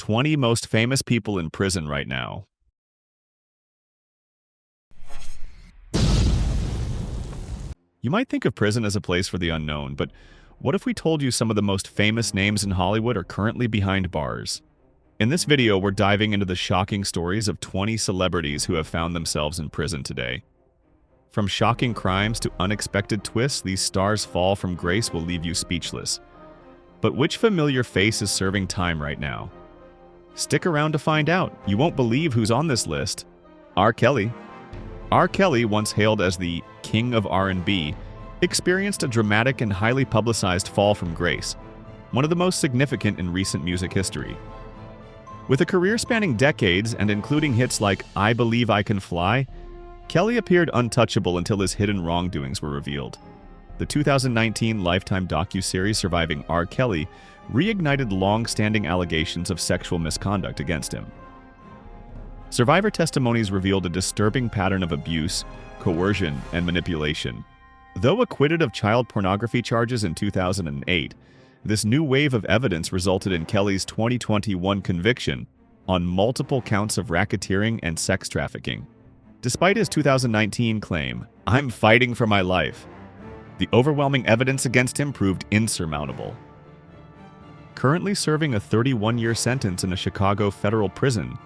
20 most famous people in prison right now. You might think of prison as a place for the unknown, but what if we told you some of the most famous names in Hollywood are currently behind bars? In this video, we're diving into the shocking stories of 20 celebrities who have found themselves in prison today. From shocking crimes to unexpected twists, these stars fall from grace will leave you speechless. But which familiar face is serving time right now? Stick around to find out. You won't believe who's on this list. R. Kelly. R. Kelly, once hailed as the king of R&B, experienced a dramatic and highly publicized fall from grace, one of the most significant in recent music history. With a career spanning decades and including hits like I Believe I Can Fly, Kelly appeared untouchable until his hidden wrongdoings were revealed. The 2019 Lifetime docuseries Surviving R. Kelly reignited long-standing allegations of sexual misconduct against him. Survivor testimonies revealed a disturbing pattern of abuse, coercion, and manipulation. Though acquitted of child pornography charges in 2008, this new wave of evidence resulted in Kelly's 2021 conviction on multiple counts of racketeering and sex trafficking. Despite his 2019 claim, "I'm fighting for my life," the overwhelming evidence against him proved insurmountable. Currently serving a 31-year sentence in a Chicago federal prison,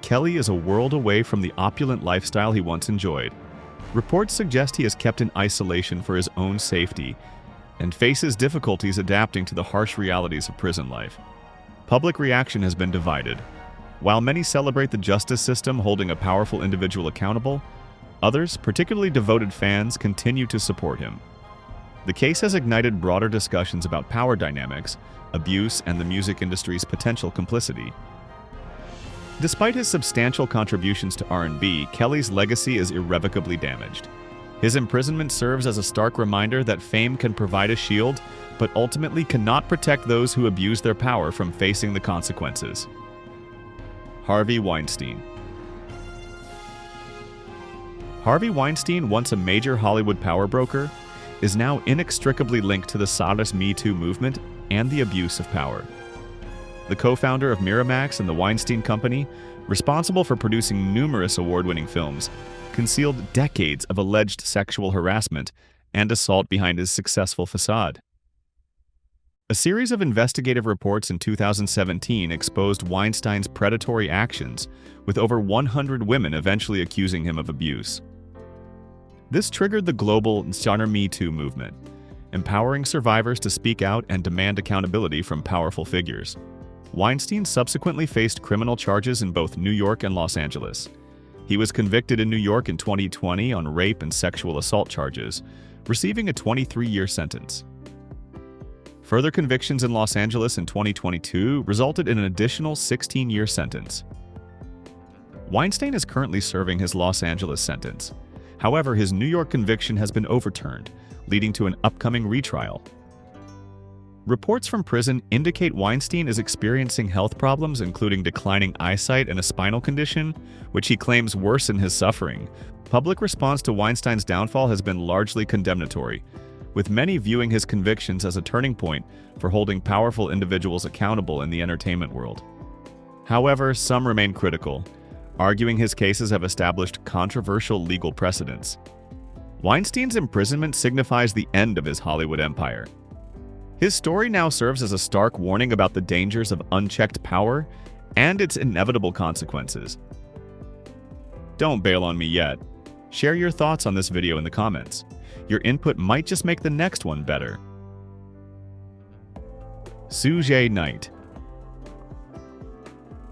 Kelly is a world away from the opulent lifestyle he once enjoyed. Reports suggest he is kept in isolation for his own safety and faces difficulties adapting to the harsh realities of prison life. Public reaction has been divided. While many celebrate the justice system holding a powerful individual accountable, others, particularly devoted fans, continue to support him. The case has ignited broader discussions about power dynamics, abuse, and the music industry's potential complicity. Despite his substantial contributions to R&B, Kelly's legacy is irrevocably damaged. His imprisonment serves as a stark reminder that fame can provide a shield, but ultimately cannot protect those who abuse their power from facing the consequences. Harvey Weinstein. Harvey Weinstein, once a major Hollywood power broker, is now inextricably linked to the sawdust Me Too movement and the abuse of power. The co-founder of Miramax and the Weinstein Company, responsible for producing numerous award-winning films, concealed decades of alleged sexual harassment and assault behind his successful facade. A series of investigative reports in 2017 exposed Weinstein's predatory actions, with over 100 women eventually accusing him of abuse. This triggered the global Me Too movement, empowering survivors to speak out and demand accountability from powerful figures. Weinstein subsequently faced criminal charges in both New York and Los Angeles. He was convicted in New York in 2020 on rape and sexual assault charges, receiving a 23-year sentence. Further convictions in Los Angeles in 2022 resulted in an additional 16-year sentence. Weinstein is currently serving his Los Angeles sentence. However, his New York conviction has been overturned, leading to an upcoming retrial. Reports from prison indicate Weinstein is experiencing health problems, including declining eyesight and a spinal condition, which he claims worsen his suffering. Public response to Weinstein's downfall has been largely condemnatory, with many viewing his convictions as a turning point for holding powerful individuals accountable in the entertainment world. However, some remain critical, arguing his cases have established controversial legal precedents. Weinstein's imprisonment signifies the end of his Hollywood empire. His story now serves as a stark warning about the dangers of unchecked power and its inevitable consequences. Don't bail on me yet. Share your thoughts on this video in the comments. Your input might just make the next one better. Suge Knight.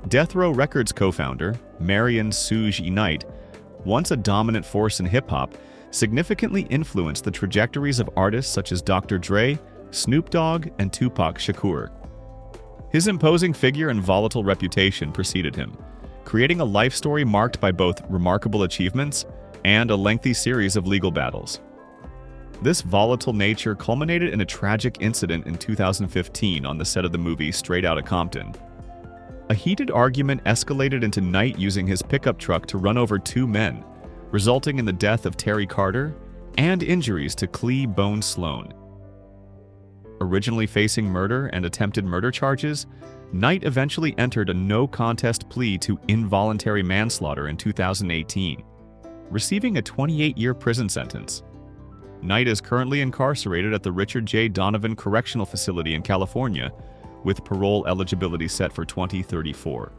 Death Row Records co-founder, Marion Suge Knight, once a dominant force in hip-hop, significantly influenced the trajectories of artists such as Dr. Dre, Snoop Dogg, and Tupac Shakur. His imposing figure and volatile reputation preceded him, creating a life story marked by both remarkable achievements and a lengthy series of legal battles. This volatile nature culminated in a tragic incident in 2015 on the set of the movie Straight Outta Compton. A heated argument escalated into Knight using his pickup truck to run over two men, resulting in the death of Terry Carter and injuries to Clee Bone Sloan. Originally facing murder and attempted murder charges, Knight eventually entered a no-contest plea to involuntary manslaughter in 2018, receiving a 28-year prison sentence. Knight is currently incarcerated at the Richard J. Donovan Correctional Facility in California, with parole eligibility set for 2034.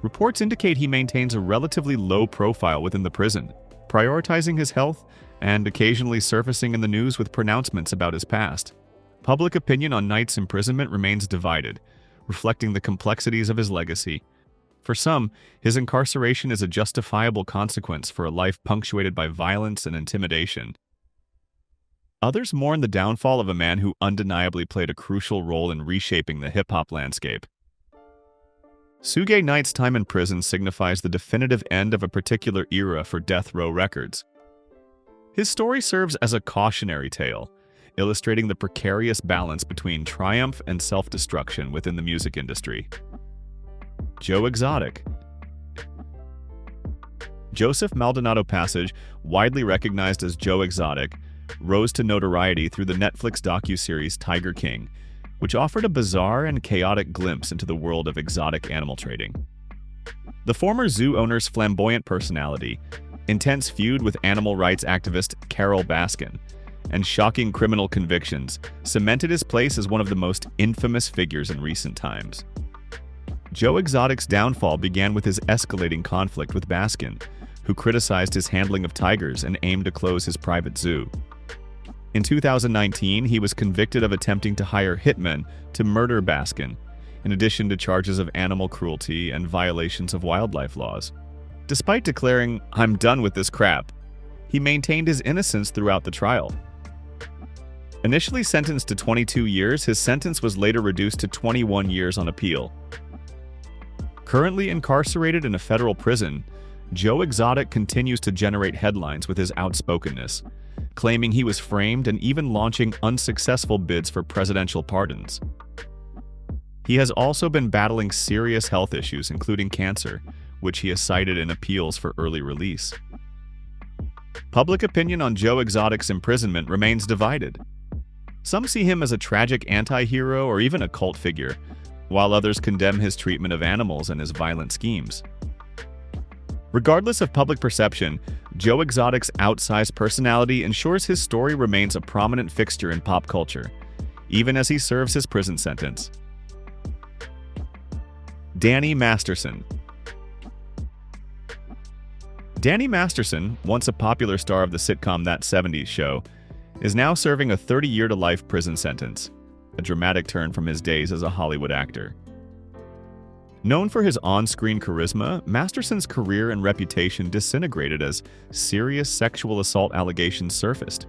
Reports indicate he maintains a relatively low profile within the prison, prioritizing his health and occasionally surfacing in the news with pronouncements about his past. Public opinion on Knight's imprisonment remains divided, reflecting the complexities of his legacy. For some, his incarceration is a justifiable consequence for a life punctuated by violence and intimidation. Others mourn the downfall of a man who undeniably played a crucial role in reshaping the hip-hop landscape. Suge Knight's time in prison signifies the definitive end of a particular era for Death Row Records. His story serves as a cautionary tale, illustrating the precarious balance between triumph and self-destruction within the music industry. Joe Exotic. Joseph Maldonado Passage, widely recognized as Joe Exotic, rose to notoriety through the Netflix docuseries Tiger King, which offered a bizarre and chaotic glimpse into the world of exotic animal trading. The former zoo owner's flamboyant personality, intense feud with animal rights activist Carole Baskin, and shocking criminal convictions cemented his place as one of the most infamous figures in recent times. Joe Exotic's downfall began with his escalating conflict with Baskin, who criticized his handling of tigers and aimed to close his private zoo. In 2019, he was convicted of attempting to hire hitmen to murder Baskin, in addition to charges of animal cruelty and violations of wildlife laws. Despite declaring, "I'm done with this crap," he maintained his innocence throughout the trial. Initially sentenced to 22 years, his sentence was later reduced to 21 years on appeal. Currently incarcerated in a federal prison, Joe Exotic continues to generate headlines with his outspokenness, claiming he was framed and even launching unsuccessful bids for presidential pardons. He has also been battling serious health issues, including cancer, which he has cited in appeals for early release. Public opinion on Joe Exotic's imprisonment remains divided. Some see him as a tragic anti-hero or even a cult figure, while others condemn his treatment of animals and his violent schemes. Regardless of public perception, Joe Exotic's outsized personality ensures his story remains a prominent fixture in pop culture, even as he serves his prison sentence. Danny Masterson. Danny Masterson, once a popular star of the sitcom That 70s Show, is now serving a 30-year-to-life prison sentence, a dramatic turn from his days as a Hollywood actor. Known for his on-screen charisma, Masterson's career and reputation disintegrated as serious sexual assault allegations surfaced.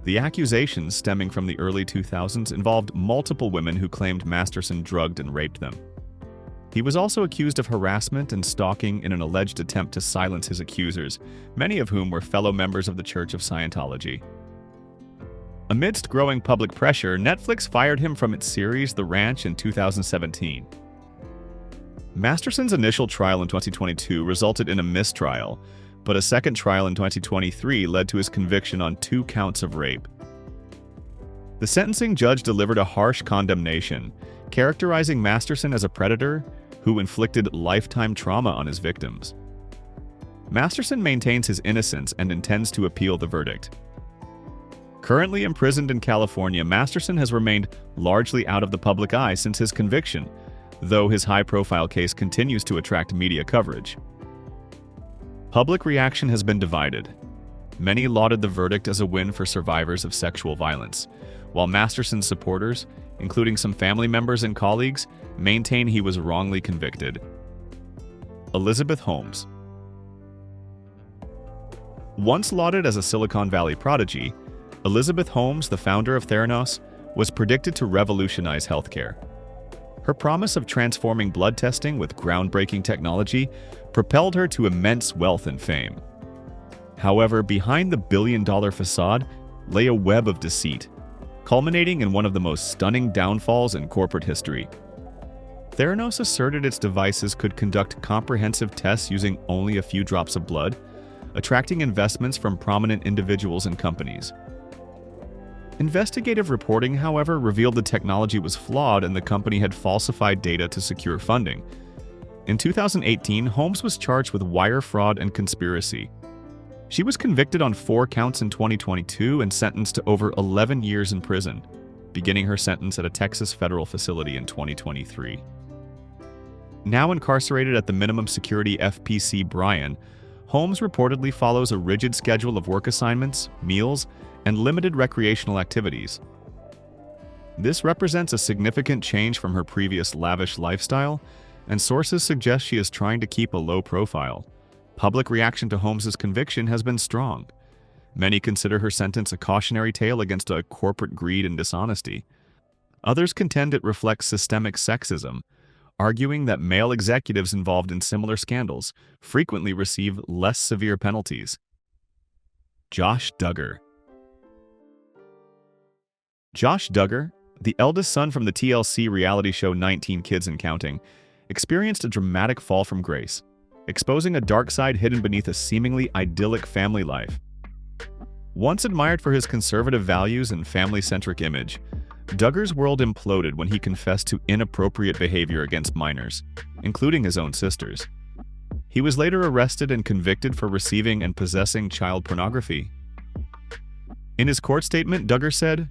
The accusations, stemming from the early 2000s, involved multiple women who claimed Masterson drugged and raped them. He was also accused of harassment and stalking in an alleged attempt to silence his accusers, many of whom were fellow members of the Church of Scientology. Amidst growing public pressure, Netflix fired him from its series The Ranch in 2017. Masterson's initial trial in 2022 resulted in a mistrial, but a second trial in 2023 led to his conviction on 2 counts of rape. The sentencing judge delivered a harsh condemnation, characterizing Masterson as a predator who inflicted lifetime trauma on his victims. Masterson maintains his innocence and intends to appeal the verdict. Currently imprisoned in California, Masterson has remained largely out of the public eye since his conviction, though his high-profile case continues to attract media coverage. Public reaction has been divided. Many lauded the verdict as a win for survivors of sexual violence, while Masterson's supporters, including some family members and colleagues, maintain he was wrongly convicted. Elizabeth Holmes. Once lauded as a Silicon Valley prodigy, Elizabeth Holmes, the founder of Theranos, was predicted to revolutionize healthcare. Her promise of transforming blood testing with groundbreaking technology propelled her to immense wealth and fame. However, behind the billion-dollar facade lay a web of deceit, culminating in one of the most stunning downfalls in corporate history. Theranos asserted its devices could conduct comprehensive tests using only a few drops of blood, attracting investments from prominent individuals and companies. Investigative reporting, however, revealed the technology was flawed and the company had falsified data to secure funding. In 2018, Holmes was charged with wire fraud and conspiracy. She was convicted on 4 counts in 2022 and sentenced to over 11 years in prison, beginning her sentence at a Texas federal facility in 2023. Now incarcerated at the minimum security FPC Bryan, Holmes reportedly follows a rigid schedule of work assignments, meals, and limited recreational activities. This represents a significant change from her previous lavish lifestyle, and sources suggest she is trying to keep a low profile. Public reaction to Holmes's conviction has been strong. Many consider her sentence a cautionary tale against a corporate greed and dishonesty. Others contend it reflects systemic sexism, arguing that male executives involved in similar scandals frequently receive less severe penalties. Josh Duggar. Josh Duggar, the eldest son from the TLC reality show 19 Kids and Counting, experienced a dramatic fall from grace, exposing a dark side hidden beneath a seemingly idyllic family life. Once admired for his conservative values and family-centric image, Duggar's world imploded when he confessed to inappropriate behavior against minors, including his own sisters. He was later arrested and convicted for receiving and possessing child pornography. In his court statement, Duggar said,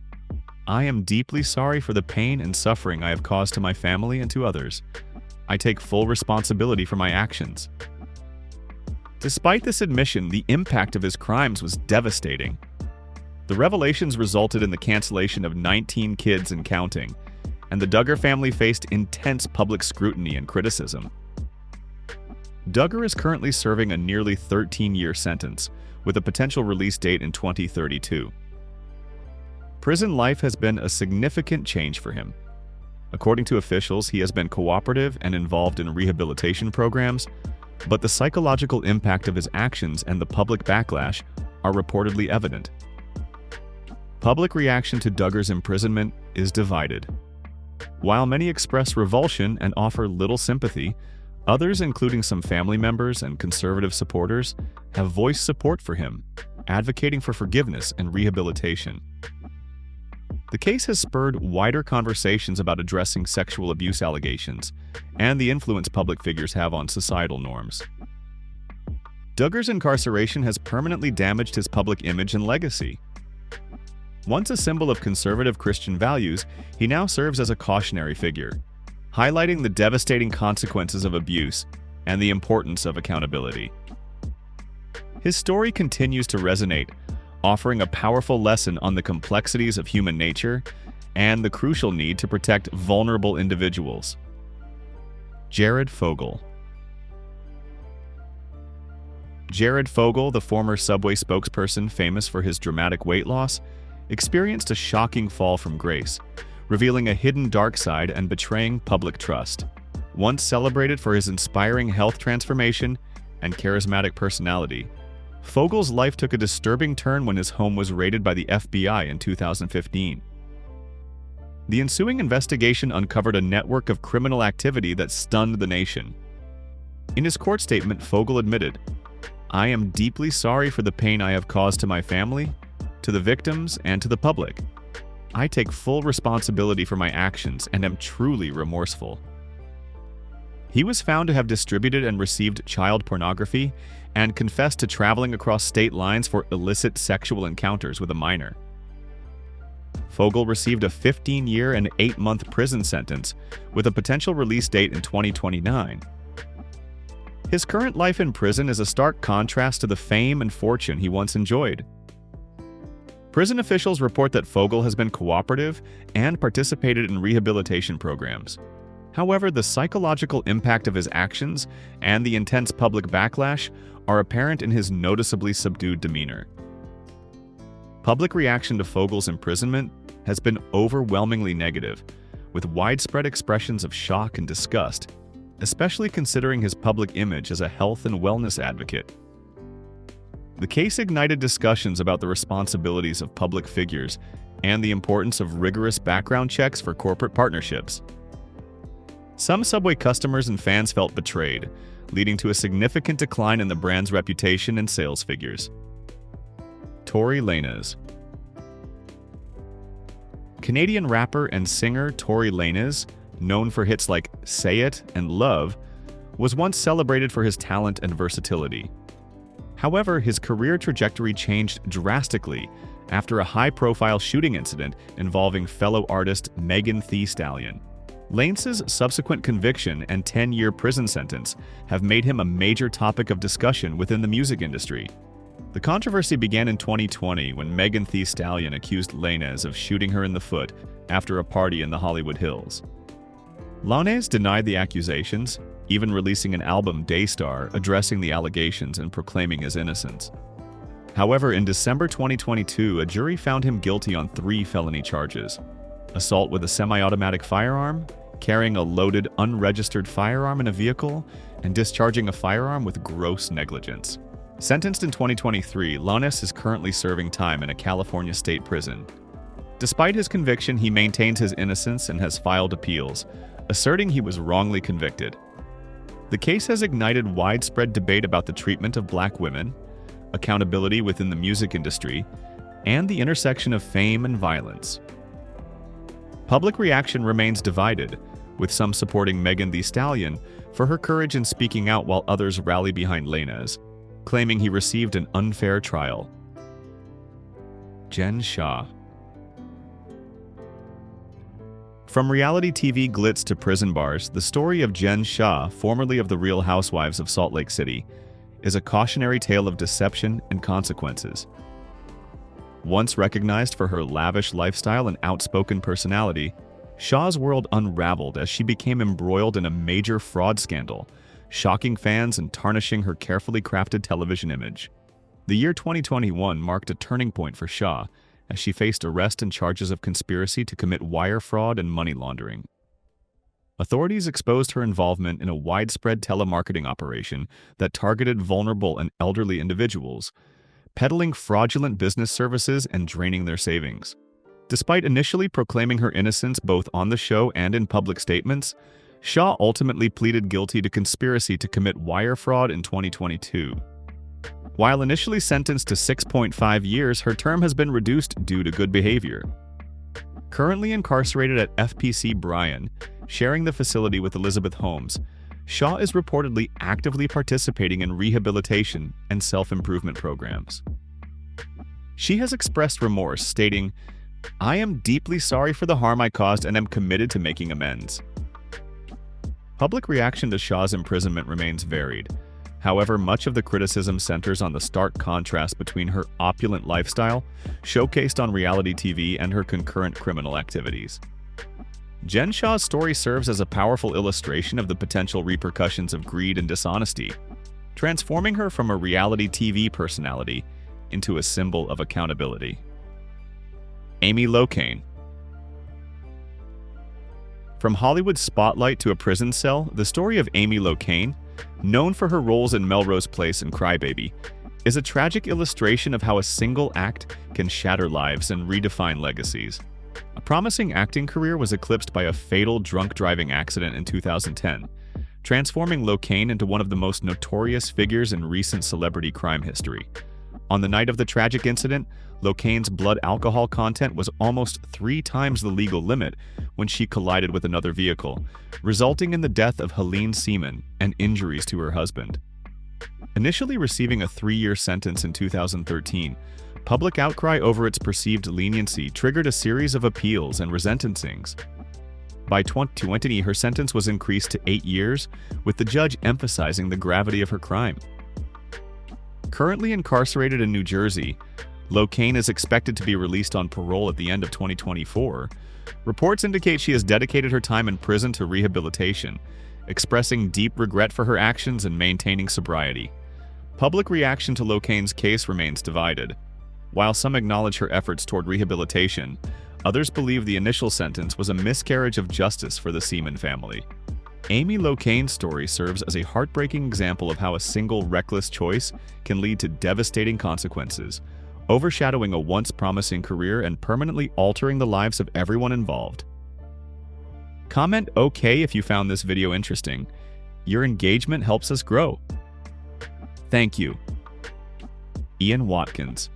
"I am deeply sorry for the pain and suffering I have caused to my family and to others. I take full responsibility for my actions." Despite this admission, the impact of his crimes was devastating. The revelations resulted in the cancellation of 19 Kids and Counting, and the Duggar family faced intense public scrutiny and criticism. Duggar is currently serving a nearly 13-year sentence, with a potential release date in 2032. Prison life has been a significant change for him. According to officials, he has been cooperative and involved in rehabilitation programs, but the psychological impact of his actions and the public backlash are reportedly evident. Public reaction to Duggar's imprisonment is divided. While many express revulsion and offer little sympathy, others, including some family members and conservative supporters, have voiced support for him, advocating for forgiveness and rehabilitation. The case has spurred wider conversations about addressing sexual abuse allegations and the influence public figures have on societal norms. Duggar's incarceration has permanently damaged his public image and legacy. Once a symbol of conservative Christian values, he now serves as a cautionary figure, highlighting the devastating consequences of abuse and the importance of accountability. His story continues to resonate, offering a powerful lesson on the complexities of human nature and the crucial need to protect vulnerable individuals. Jared Fogle. Jared Fogle, the former Subway spokesperson famous for his dramatic weight loss, experienced a shocking fall from grace, revealing a hidden dark side and betraying public trust. Once celebrated for his inspiring health transformation and charismatic personality, Fogle's life took a disturbing turn when his home was raided by the FBI in 2015. The ensuing investigation uncovered a network of criminal activity that stunned the nation. In his court statement, Fogle admitted, "I am deeply sorry for the pain I have caused to my family, to the victims, and to the public. I take full responsibility for my actions and am truly remorseful." He was found to have distributed and received child pornography and confessed to traveling across state lines for illicit sexual encounters with a minor. Fogle received a 15-year and 8-month prison sentence with a potential release date in 2029. His current life in prison is a stark contrast to the fame and fortune he once enjoyed. Prison officials report that Fogle has been cooperative and participated in rehabilitation programs. However, the psychological impact of his actions and the intense public backlash are apparent in his noticeably subdued demeanor. Public reaction to Fogle's imprisonment has been overwhelmingly negative, with widespread expressions of shock and disgust, especially considering his public image as a health and wellness advocate. The case ignited discussions about the responsibilities of public figures and the importance of rigorous background checks for corporate partnerships. Some Subway customers and fans felt betrayed, leading to a significant decline in the brand's reputation and sales figures. Tor Lanz. Canadian rapper and singer Tor Lanz, known for hits like Say It and Love, was once celebrated for his talent and versatility. However, his career trajectory changed drastically after a high-profile shooting incident involving fellow artist Megan Thee Stallion. Lanz's subsequent conviction and 10-year prison sentence have made him a major topic of discussion within the music industry. The controversy began in 2020 when Megan Thee Stallion accused Lanz of shooting her in the foot after a party in the Hollywood Hills. Lanz denied the accusations, even releasing an album, Daystar, addressing the allegations and proclaiming his innocence. However, in December 2022, a jury found him guilty on 3 felony charges: assault with a semi-automatic firearm, carrying a loaded, unregistered firearm in a vehicle, and discharging a firearm with gross negligence. Sentenced in 2023, Lanz is currently serving time in a California state prison. Despite his conviction, he maintains his innocence and has filed appeals, asserting he was wrongly convicted. The case has ignited widespread debate about the treatment of Black women, accountability within the music industry, and the intersection of fame and violence. Public reaction remains divided, with some supporting Megan Thee Stallion for her courage in speaking out while others rally behind Lanz, claiming he received an unfair trial. Jen Shah. From reality TV glitz to prison bars, the story of Jen Shah, formerly of the Real Housewives of Salt Lake City, is a cautionary tale of deception and consequences. Once recognized for her lavish lifestyle and outspoken personality, Shah's world unraveled as she became embroiled in a major fraud scandal, shocking fans and tarnishing her carefully crafted television image. The year 2021 marked a turning point for Shah, as she faced arrest and charges of conspiracy to commit wire fraud and money laundering. Authorities exposed her involvement in a widespread telemarketing operation that targeted vulnerable and elderly individuals, peddling fraudulent business services and draining their savings. Despite initially proclaiming her innocence both on the show and in public statements, Shah ultimately pleaded guilty to conspiracy to commit wire fraud in 2022. While initially sentenced to 6.5 years, her term has been reduced due to good behavior. Currently incarcerated at FPC Bryan, sharing the facility with Elizabeth Holmes, Shah is reportedly actively participating in rehabilitation and self-improvement programs. She has expressed remorse, stating, "I am deeply sorry for the harm I caused and am committed to making amends." Public reaction to Shah's imprisonment remains varied. However, much of the criticism centers on the stark contrast between her opulent lifestyle, showcased on reality TV, and her concurrent criminal activities. Jen Shah's story serves as a powerful illustration of the potential repercussions of greed and dishonesty, transforming her from a reality TV personality into a symbol of accountability. Amy Locane. From Hollywood spotlight to a prison cell, the story of Amy Locane, known for her roles in Melrose Place and Crybaby, is a tragic illustration of how a single act can shatter lives and redefine legacies. A promising acting career was eclipsed by a fatal drunk driving accident in 2010, transforming Locane into one of the most notorious figures in recent celebrity crime history. On the night of the tragic incident, Locane's blood alcohol content was almost 3 times the legal limit when she collided with another vehicle, resulting in the death of Helene Seaman and injuries to her husband. Initially receiving a 3-year sentence in 2013, public outcry over its perceived leniency triggered a series of appeals and resentencings. By 2020, her sentence was increased to 8 years, with the judge emphasizing the gravity of her crime. Currently incarcerated in New Jersey, Locane is expected to be released on parole at the end of 2024. Reports indicate she has dedicated her time in prison to rehabilitation, expressing deep regret for her actions and maintaining sobriety. Public reaction to Locane's case remains divided. While some acknowledge her efforts toward rehabilitation, others believe the initial sentence was a miscarriage of justice for the Seaman family. Amy Locane's story serves as a heartbreaking example of how a single reckless choice can lead to devastating consequences, overshadowing a once promising career and permanently altering the lives of everyone involved. Comment OK if you found this video interesting. Your engagement helps us grow. Thank you. Ian Watkins.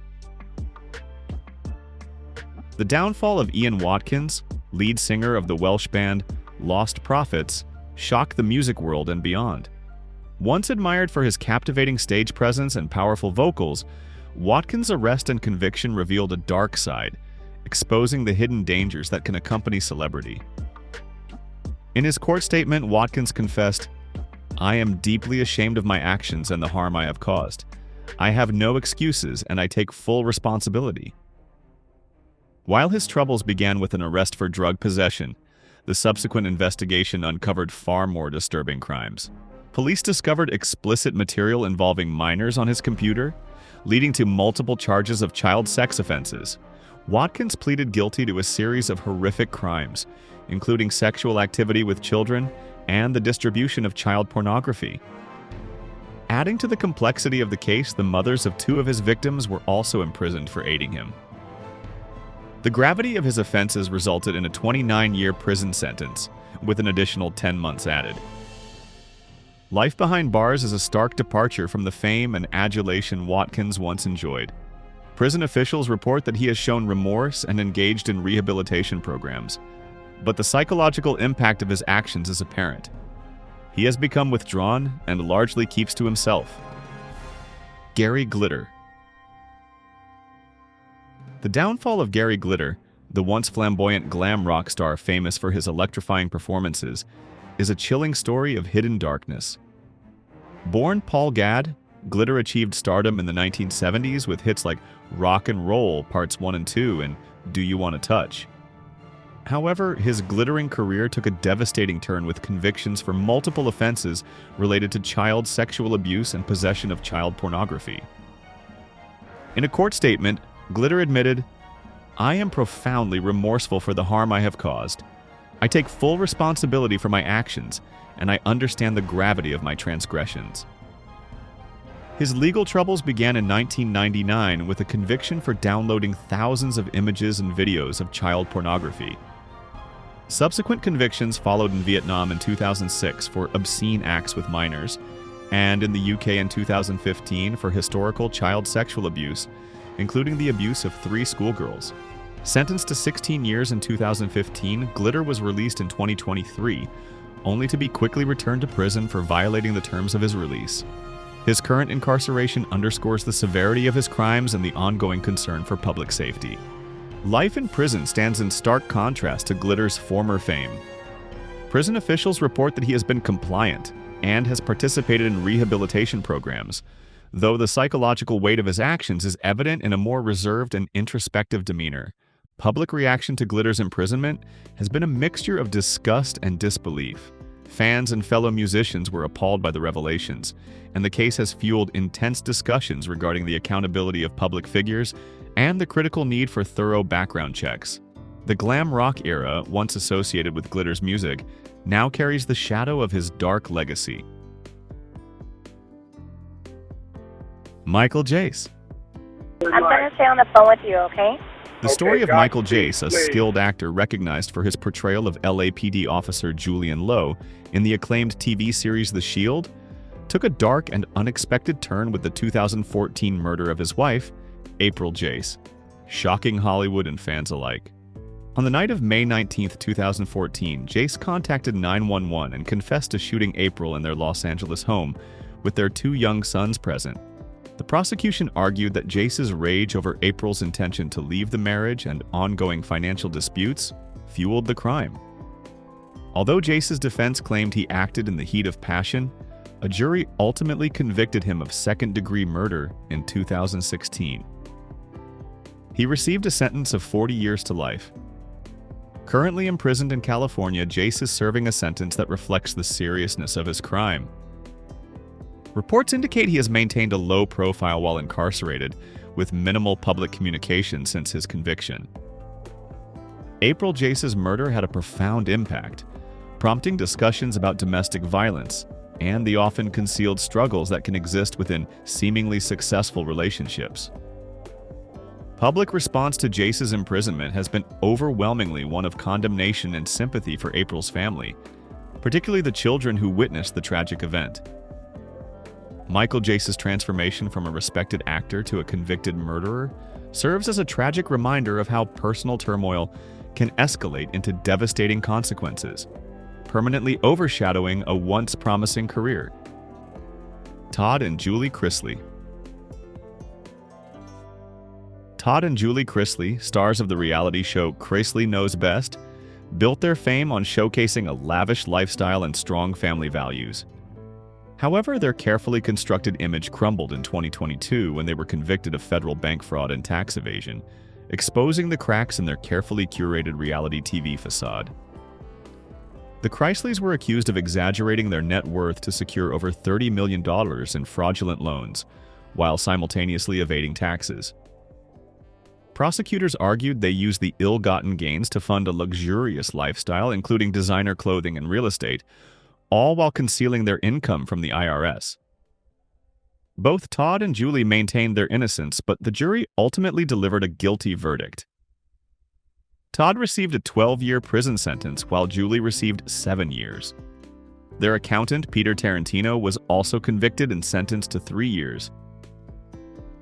The downfall of Ian Watkins, lead singer of the Welsh band Lost Prophets, shocked the music world and beyond. Once admired for his captivating stage presence and powerful vocals, Watkins' arrest and conviction revealed a dark side, exposing the hidden dangers that can accompany celebrity. In his court statement, Watkins confessed, "I am deeply ashamed of my actions and the harm I have caused. I have no excuses and I take full responsibility." While his troubles began with an arrest for drug possession, the subsequent investigation uncovered far more disturbing crimes. Police discovered explicit material involving minors on his computer, leading to multiple charges of child sex offenses. Watkins pleaded guilty to a series of horrific crimes, including sexual activity with children and the distribution of child pornography. Adding to the complexity of the case, the mothers of two of his victims were also imprisoned for aiding him. The gravity of his offenses resulted in a 29-year prison sentence, with an additional 10 months added. Life behind bars is a stark departure from the fame and adulation Watkins once enjoyed. Prison officials report that he has shown remorse and engaged in rehabilitation programs, but the psychological impact of his actions is apparent. He has become withdrawn and largely keeps to himself. Gary Glitter. The downfall of Gary Glitter, the once flamboyant glam rock star famous for his electrifying performances, is a chilling story of hidden darkness. Born Paul Gadd, Glitter achieved stardom in the 1970s with hits like Rock and Roll Parts 1 and 2 and Do You Want to Touch. However, his glittering career took a devastating turn with convictions for multiple offenses related to child sexual abuse and possession of child pornography. In a court statement, Glitter admitted, "I am profoundly remorseful for the harm I have caused. I take full responsibility for my actions, and I understand the gravity of my transgressions." His legal troubles began in 1999 with a conviction for downloading thousands of images and videos of child pornography. Subsequent convictions followed in Vietnam in 2006 for obscene acts with minors, and in the UK in 2015 for historical child sexual abuse, including the abuse of 3 schoolgirls. Sentenced to 16 years in 2015, Glitter was released in 2023, only to be quickly returned to prison for violating the terms of his release. His current incarceration underscores the severity of his crimes and the ongoing concern for public safety. Life in prison stands in stark contrast to Glitter's former fame. Prison officials report that he has been compliant and has participated in rehabilitation programs, though the psychological weight of his actions is evident in a more reserved and introspective demeanor. Public reaction to Glitter's imprisonment has been a mixture of disgust and disbelief. Fans and fellow musicians were appalled by the revelations, and the case has fueled intense discussions regarding the accountability of public figures and the critical need for thorough background checks. The glam rock era, once associated with Glitter's music, now carries the shadow of his dark legacy. Michael Jace. I'm going to stay on the phone with you, okay? The story of Michael Jace, a skilled actor recognized for his portrayal of LAPD officer Julian Lowe in the acclaimed TV series The Shield, took a dark and unexpected turn with the 2014 murder of his wife, April Jace, shocking Hollywood and fans alike. On the night of May 19, 2014, Jace contacted 911 and confessed to shooting April in their Los Angeles home, with their 2 young sons present. The prosecution argued that Jace's rage over April's intention to leave the marriage and ongoing financial disputes fueled the crime. Although Jace's defense claimed he acted in the heat of passion, a jury ultimately convicted him of second-degree murder in 2016. He received a sentence of 40 years to life. Currently imprisoned in California, Jace is serving a sentence that reflects the seriousness of his crime. Reports indicate he has maintained a low profile while incarcerated, with minimal public communication since his conviction. April Jace's murder had a profound impact, prompting discussions about domestic violence and the often concealed struggles that can exist within seemingly successful relationships. Public response to Jace's imprisonment has been overwhelmingly one of condemnation and sympathy for April's family, particularly the children who witnessed the tragic event. Michael Jace's transformation from a respected actor to a convicted murderer serves as a tragic reminder of how personal turmoil can escalate into devastating consequences, permanently overshadowing a once promising career. Todd and Julie Chrisley. Todd and Julie Chrisley, stars of the reality show Chrisley Knows Best, built their fame on showcasing a lavish lifestyle and strong family values. However, their carefully constructed image crumbled in 2022 when they were convicted of federal bank fraud and tax evasion, exposing the cracks in their carefully curated reality TV facade. The Chrisleys were accused of exaggerating their net worth to secure over $30 million in fraudulent loans, while simultaneously evading taxes. Prosecutors argued they used the ill-gotten gains to fund a luxurious lifestyle, including designer clothing and real estate, all while concealing their income from the IRS. Both Todd and Julie maintained their innocence, but the jury ultimately delivered a guilty verdict. Todd received a 12-year prison sentence, while Julie received 7 years. Their accountant, Peter Tarantino, was also convicted and sentenced to 3 years.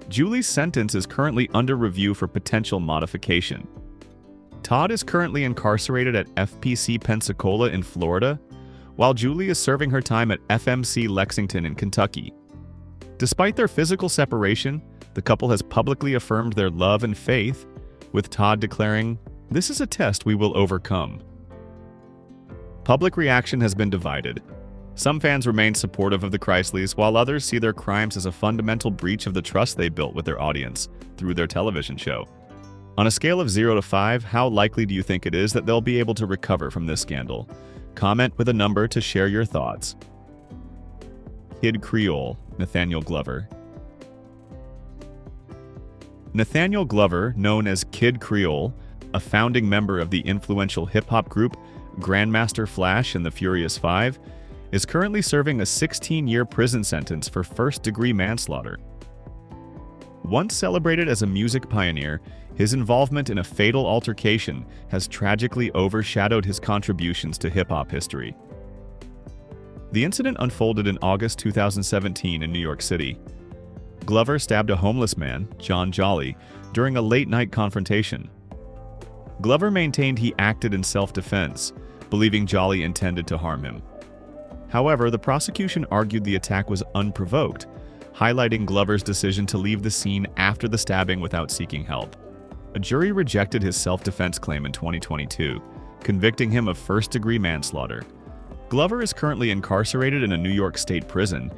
Julie's sentence is currently under review for potential modification. Todd is currently incarcerated at FPC Pensacola in Florida, while Julie is serving her time at FMC Lexington in Kentucky. Despite their physical separation, the couple has publicly affirmed their love and faith, with Todd declaring, "This is a test we will overcome." Public reaction has been divided. Some fans remain supportive of the Chrisleys, while others see their crimes as a fundamental breach of the trust they built with their audience through their television show. On a scale of 0 to 5, how likely do you think it is that they'll be able to recover from this scandal? Comment with a number to share your thoughts. Kid Creole, Nathaniel Glover. Nathaniel Glover, known as Kid Creole, a founding member of the influential hip-hop group Grandmaster Flash and the Furious Five, is currently serving a 16-year prison sentence for first-degree manslaughter. Once celebrated as a music pioneer, his involvement in a fatal altercation has tragically overshadowed his contributions to hip-hop history. The incident unfolded in August 2017 in New York City. Glover stabbed a homeless man, John Jolly, during a late-night confrontation. Glover maintained he acted in self-defense, believing Jolly intended to harm him. However, the prosecution argued the attack was unprovoked, highlighting Glover's decision to leave the scene after the stabbing without seeking help. A jury rejected his self-defense claim in 2022, convicting him of first-degree manslaughter. Glover is currently incarcerated in a New York State prison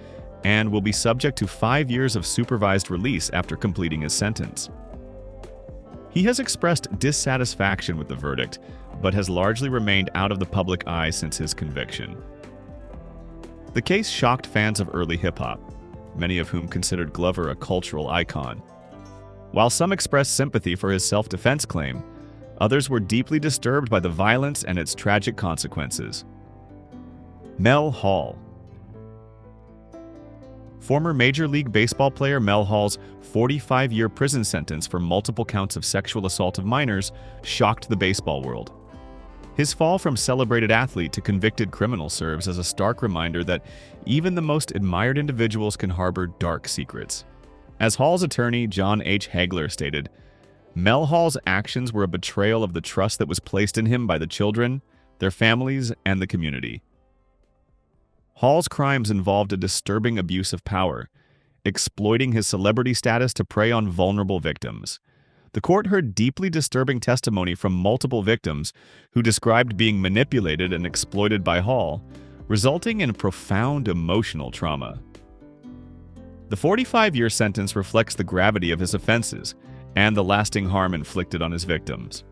and will be subject to 5 years of supervised release after completing his sentence. He has expressed dissatisfaction with the verdict, but has largely remained out of the public eye since his conviction. The case shocked fans of early hip-hop, many of whom considered Glover a cultural icon. While some expressed sympathy for his self-defense claim, others were deeply disturbed by the violence and its tragic consequences. Mel Hall. Former Major League Baseball player Mel Hall's 45-year prison sentence for multiple counts of sexual assault of minors shocked the baseball world. His fall from celebrated athlete to convicted criminal serves as a stark reminder that even the most admired individuals can harbor dark secrets. As Hall's attorney, John H. Hagler, stated, Mel Hall's actions were a betrayal of the trust that was placed in him by the children, their families, and the community. Hall's crimes involved a disturbing abuse of power, exploiting his celebrity status to prey on vulnerable victims. The court heard deeply disturbing testimony from multiple victims who described being manipulated and exploited by Hall, resulting in profound emotional trauma. The 45-year sentence reflects the gravity of his offenses and the lasting harm inflicted on his victims.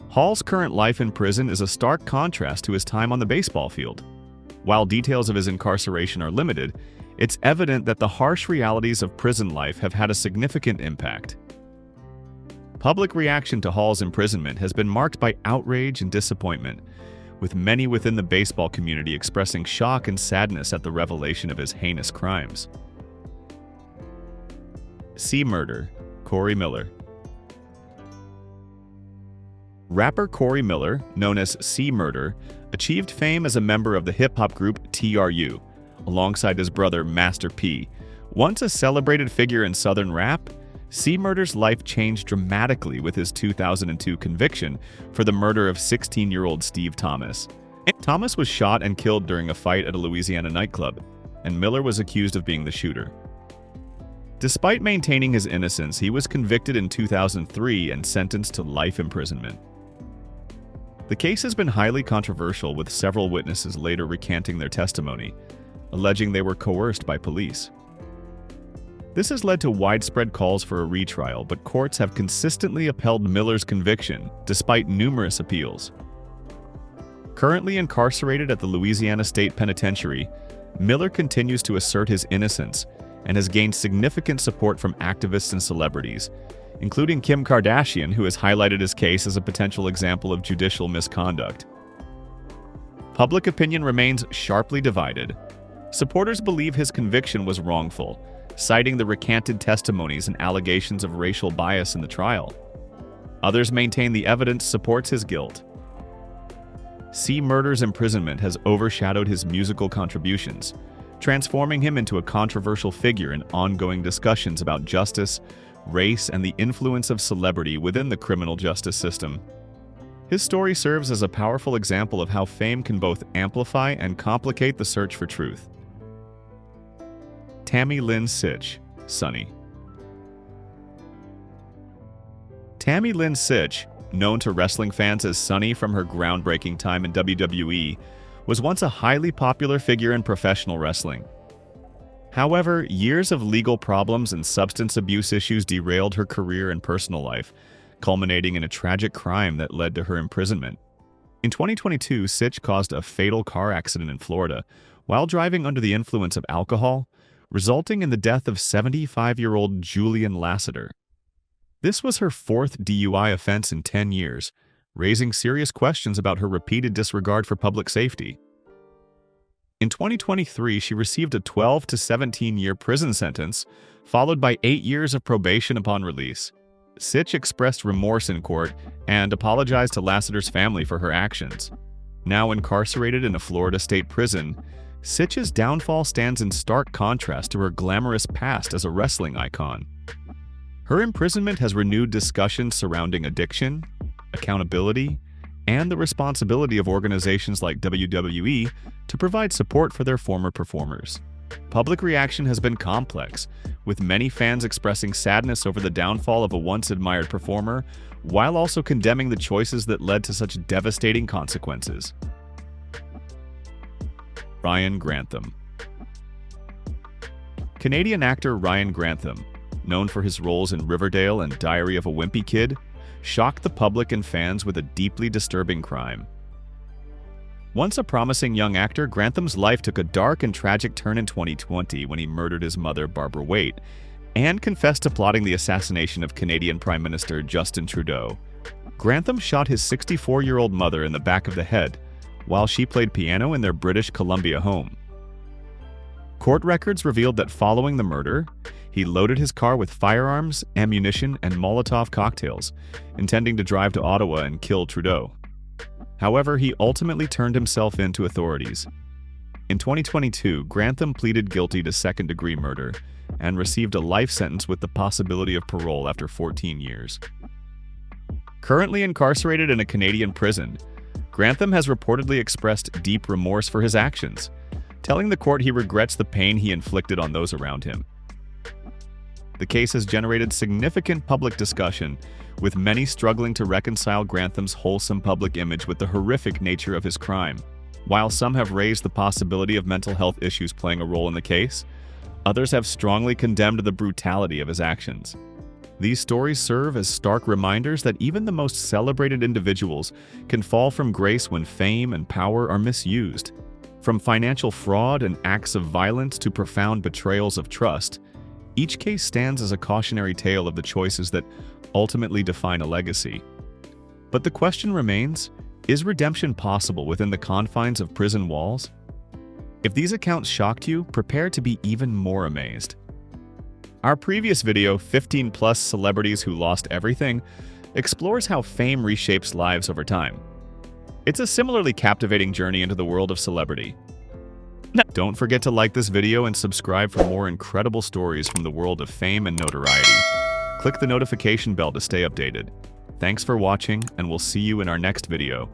Hall's current life in prison is a stark contrast to his time on the baseball field. While details of his incarceration are limited, it's evident that the harsh realities of prison life have had a significant impact. Public reaction to Hall's imprisonment has been marked by outrage and disappointment, with many within the baseball community expressing shock and sadness at the revelation of his heinous crimes. C. Murder, Cory Miller. Rapper Cory Miller, known as C. Murder, achieved fame as a member of the hip-hop group TRU, alongside his brother Master P. Once a celebrated figure in Southern rap, C. Murder's life changed dramatically with his 2002 conviction for the murder of 16-year-old Steve Thomas. Thomas was shot and killed during a fight at a Louisiana nightclub, and Miller was accused of being the shooter. Despite maintaining his innocence, he was convicted in 2003 and sentenced to life imprisonment. The case has been highly controversial, with several witnesses later recanting their testimony, alleging they were coerced by police. This has led to widespread calls for a retrial, but courts have consistently upheld Miller's conviction, despite numerous appeals. Currently incarcerated at the Louisiana State Penitentiary, Miller continues to assert his innocence and has gained significant support from activists and celebrities, including Kim Kardashian, who has highlighted his case as a potential example of judicial misconduct. Public opinion remains sharply divided. Supporters believe his conviction was wrongful, citing the recanted testimonies and allegations of racial bias in the trial. Others maintain the evidence supports his guilt. C. Murder's imprisonment has overshadowed his musical contributions, transforming him into a controversial figure in ongoing discussions about justice, race, and the influence of celebrity within the criminal justice system. His story serves as a powerful example of how fame can both amplify and complicate the search for truth. Tammy Lyn Sitch, Sunny. Tammy Lyn Sitch, known to wrestling fans as Sunny from her groundbreaking time in WWE, was once a highly popular figure in professional wrestling. However, years of legal problems and substance abuse issues derailed her career and personal life, culminating in a tragic crime that led to her imprisonment. In 2022, Sitch caused a fatal car accident in Florida while driving under the influence of alcohol, resulting in the death of 75-year-old Julian Lassiter. This was her fourth DUI offense in 10 years, raising serious questions about her repeated disregard for public safety. In 2023, she received a 12 to 17-year prison sentence, followed by 8 years of probation upon release. Sitch expressed remorse in court and apologized to Lassiter's family for her actions. Now incarcerated in a Florida state prison, Sitch's downfall stands in stark contrast to her glamorous past as a wrestling icon. Her imprisonment has renewed discussions surrounding addiction, accountability, and the responsibility of organizations like WWE to provide support for their former performers. Public reaction has been complex, with many fans expressing sadness over the downfall of a once-admired performer, while also condemning the choices that led to such devastating consequences. Ryan Grantham. Canadian actor Ryan Grantham, known for his roles in Riverdale and Diary of a Wimpy Kid, shocked the public and fans with a deeply disturbing crime. Once a promising young actor, Grantham's life took a dark and tragic turn in 2020 when he murdered his mother, Barbara Waite, and confessed to plotting the assassination of Canadian Prime Minister Justin Trudeau. Grantham shot his 64-year-old mother in the back of the head while she played piano in their British Columbia home. Court records revealed that following the murder, he loaded his car with firearms, ammunition, and Molotov cocktails, intending to drive to Ottawa and kill Trudeau. However, he ultimately turned himself in to authorities. In 2022, Grantham pleaded guilty to second-degree murder and received a life sentence with the possibility of parole after 14 years. Currently incarcerated in a Canadian prison, Grantham has reportedly expressed deep remorse for his actions, telling the court he regrets the pain he inflicted on those around him. The case has generated significant public discussion, with many struggling to reconcile Grantham's wholesome public image with the horrific nature of his crime. While some have raised the possibility of mental health issues playing a role in the case, others have strongly condemned the brutality of his actions. These stories serve as stark reminders that even the most celebrated individuals can fall from grace when fame and power are misused. From financial fraud and acts of violence to profound betrayals of trust, each case stands as a cautionary tale of the choices that ultimately define a legacy. But the question remains, is redemption possible within the confines of prison walls? If these accounts shocked you, prepare to be even more amazed. Our previous video, 15+ Celebrities Who Lost Everything, explores how fame reshapes lives over time. It's a similarly captivating journey into the world of celebrity. Don't forget to like this video and subscribe for more incredible stories from the world of fame and notoriety. Click the notification bell to stay updated. Thanks for watching, and we'll see you in our next video.